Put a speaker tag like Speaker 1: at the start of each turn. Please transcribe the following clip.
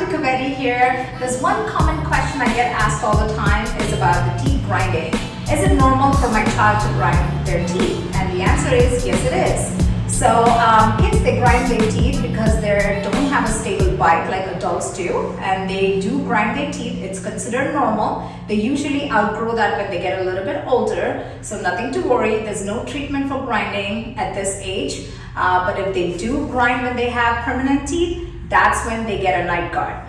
Speaker 1: Kaveri here. There's one common question I get asked all the time is about the teeth grinding. Is it normal for my child to grind their teeth? And the answer is yes, it is. So kids, they grind their teeth because they don't have a stable bite like adults do, and they do grind their teeth. It's considered normal. They usually outgrow that when they get a little bit older, so nothing to worry. There's no treatment for grinding at this age, but if they do grind when they have permanent teeth, that's when they get a night guard.